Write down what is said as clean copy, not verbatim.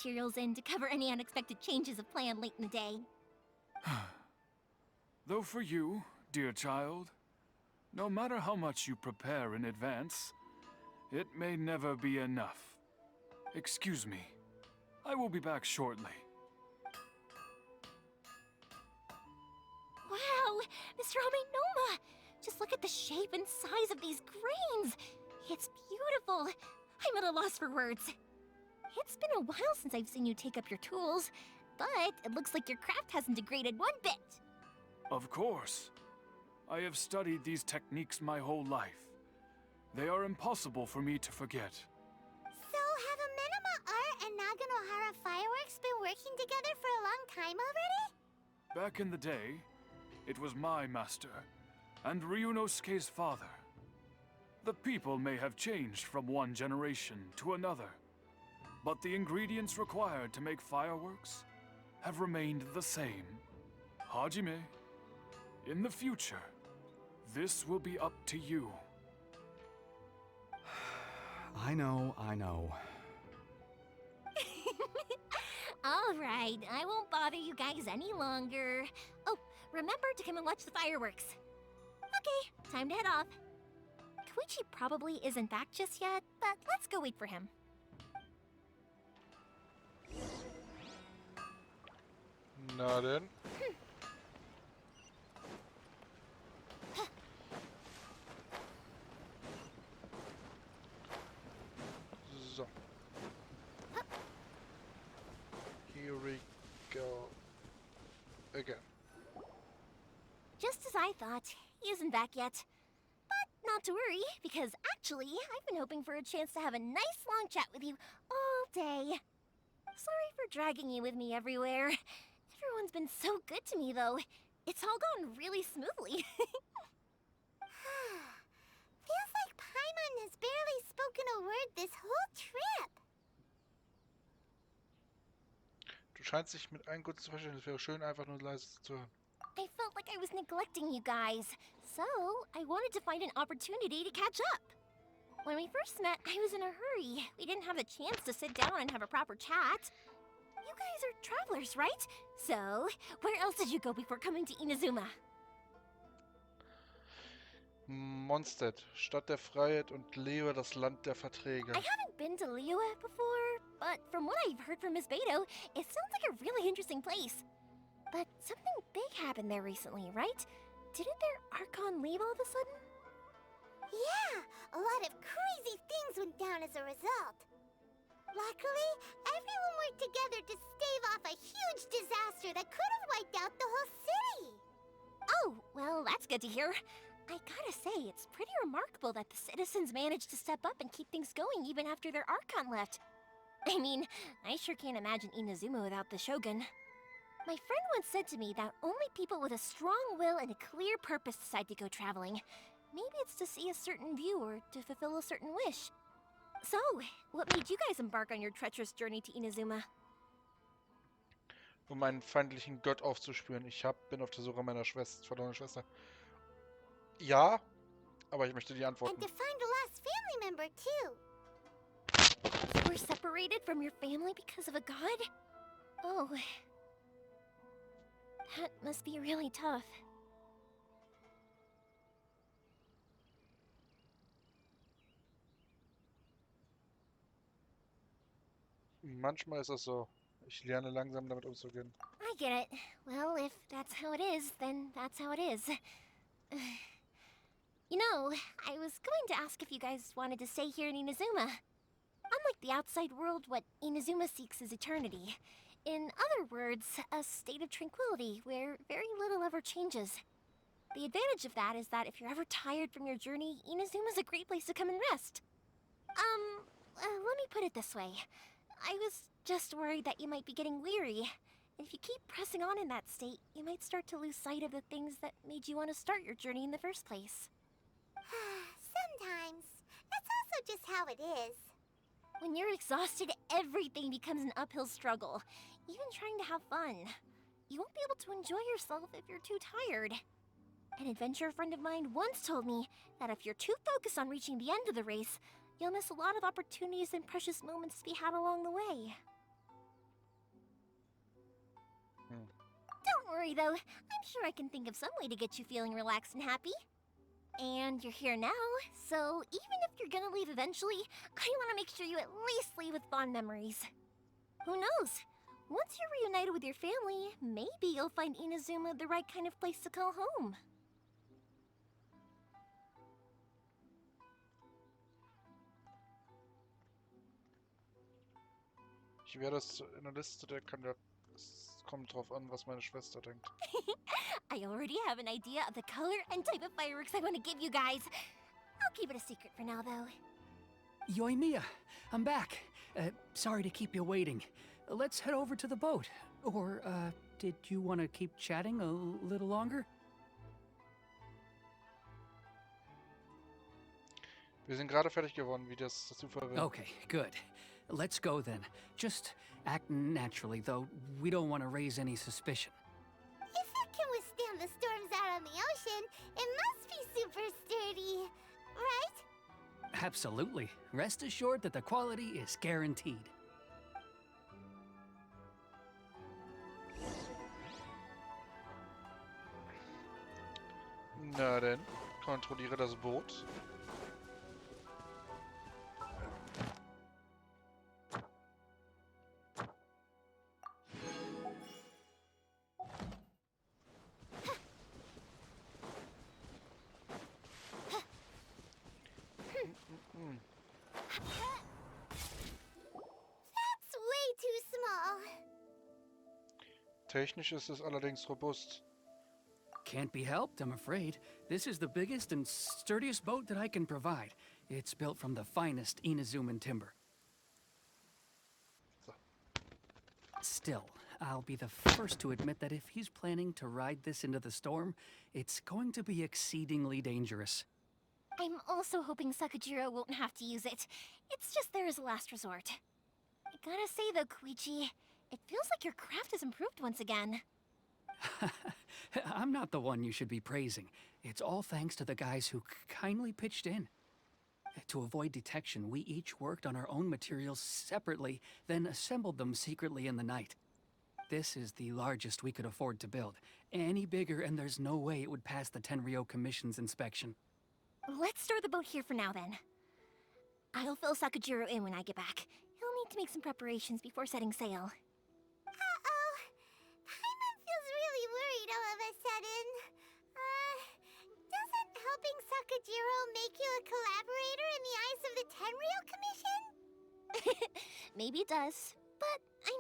materials in to cover any unexpected changes of plan late in the day. Though for you, dear child, no matter how much you prepare in advance, it may never be enough. Excuse me. I will be back shortly. Wow, Mr. Amenoma! Just look at the shape and size of these grains! It's beautiful! I'm at a loss for words. It's been a while since I've seen you take up your tools, but it looks like your craft hasn't degraded one bit. Of course. I have studied these techniques my whole life. They are impossible for me to forget. So, have Amenoma Art and Naganohara Fireworks been working together for a long time already? Back in the day, it was my master, and Ryunosuke's father. The people may have changed from one generation to another, but the ingredients required to make fireworks have remained the same. Hajime, in the future, this will be up to you. I know. All right, I won't bother you guys any longer. Oh, remember to come and watch the fireworks. Okay, time to head off. Koichi probably isn't back just yet, but let's go wait for him. Na denn. So. Here we go. Again. Just as I thought, he isn't back yet. But not to worry, because actually, I've been hoping for a chance to have a nice long chat with you all day. Sorry for dragging you with me everywhere. Everyone's been so good to me, though. It's all gone really smoothly. Feels like Paimon has barely spoken a word this whole trip. Du scheinst dich mit allen gut zu verstehen. Es wäre schön, einfach nur leise zu hören. I felt like I was neglecting you guys, so I wanted to find an opportunity to catch up. When we first met, I was in a hurry. We didn't have the chance to sit down and have a proper chat. You guys are travelers, right? So, where else did you go before coming to Inazuma? Mondstadt, Stadt der Freiheit und Lehre, das Land der Verträge. I haven't been to Liyue before, but from what I've heard from Miss Beto, it sounds like a really interesting place. But something big happened there recently, right? Didn't their Archon leave all of a sudden? Yeah, a lot of crazy things went down as a result. Luckily, everyone worked together to stave off a huge disaster that could have wiped out the whole city. Oh, well, that's good to hear. I gotta say, it's pretty remarkable that the citizens managed to step up and keep things going even after their Archon left. I mean, I sure can't imagine Inazuma without the Shogun. My friend once said to me that only people with a strong will and a clear purpose decide to go traveling. Maybe it's to see a certain view or to fulfill a certain wish. So, what made you guys embark on your treacherous journey to Inazuma? Um einen feindlichen Gott aufzuspüren. Bin auf der Suche meiner verlorenen Schwester. Ja, aber ich möchte die And antworten. to find a lost family member, too. You were separated from your family because of a god? Oh. That must be really tough. Manchmal ist das so. Ich lerne langsam damit umzugehen. I get it. Well, if that's how it is, then that's how it is. You know, I was going to ask if you guys wanted to stay here in Inazuma. Unlike the outside world, what Inazuma seeks is eternity. In other words, a state of tranquility where very little ever changes. The advantage of that is that if you're ever tired from your journey, Inazuma's a great place to come and rest. Let me put it this way. I was just worried that you might be getting weary. And if you keep pressing on in that state, you might start to lose sight of the things that made you want to start your journey in the first place. Sometimes. That's also just how it is. When you're exhausted, everything becomes an uphill struggle. Even trying to have fun. You won't be able to enjoy yourself if you're too tired. An adventurer friend of mine once told me that if you're too focused on reaching the end of the race, you'll miss a lot of opportunities and precious moments to be had along the way. worry, though. I'm sure I can think of some way to get you feeling relaxed and happy. And you're here now, so even if you're gonna leave eventually, I want to make sure you at least leave with fond memories. Who knows? Once you're reunited with your family, maybe you'll find Inazuma the right kind of place to call home. Ich werde das in der Liste, es kommt drauf an, was meine Schwester denkt. I already have an idea of the color and type of fireworks I want to give you guys. I'll keep it a secret for now, though. Yoimiya, I'm back. Sorry to keep you waiting. Let's head over to the boat. Or, did you want to keep chatting a little longer? Wir sind gerade fertig geworden, wie das Zufall will. Okay, good. Let's go then. Just act naturally, though we don't want to raise any suspicion. If it can withstand the storms out on the ocean, it must be super sturdy, right? Absolutely. Rest assured that the quality is guaranteed. Na denn, kontrolliere das Boot. That's way too small. Technisch ist es allerdings robust. Can't be helped, I'm afraid. This is the biggest and sturdiest boat that I can provide. It's built from the finest Inazuman timber. So. Still, I'll be the first to admit that if he's planning to ride this into the storm, it's going to be exceedingly dangerous. I'm also hoping Sakajiro won't have to use it. It's just there as a last resort. I gotta say though, Koichi, it feels like your craft has improved once again. I'm not the one you should be praising. It's all thanks to the guys who kindly pitched in. To avoid detection, we each worked on our own materials separately, then assembled them secretly in the night. This is the largest we could afford to build. Any bigger and there's no way it would pass the Tenryou Commission's inspection. Let's store the boat here for now then. I'll fill Sakajiro in when I get back. He'll need to make some preparations before setting sail. Uh-oh. Paimon feels really worried all of a sudden. Doesn't helping Sakajiro make you a collaborator in the eyes of the Tenryou Commission? Maybe it does, but I knew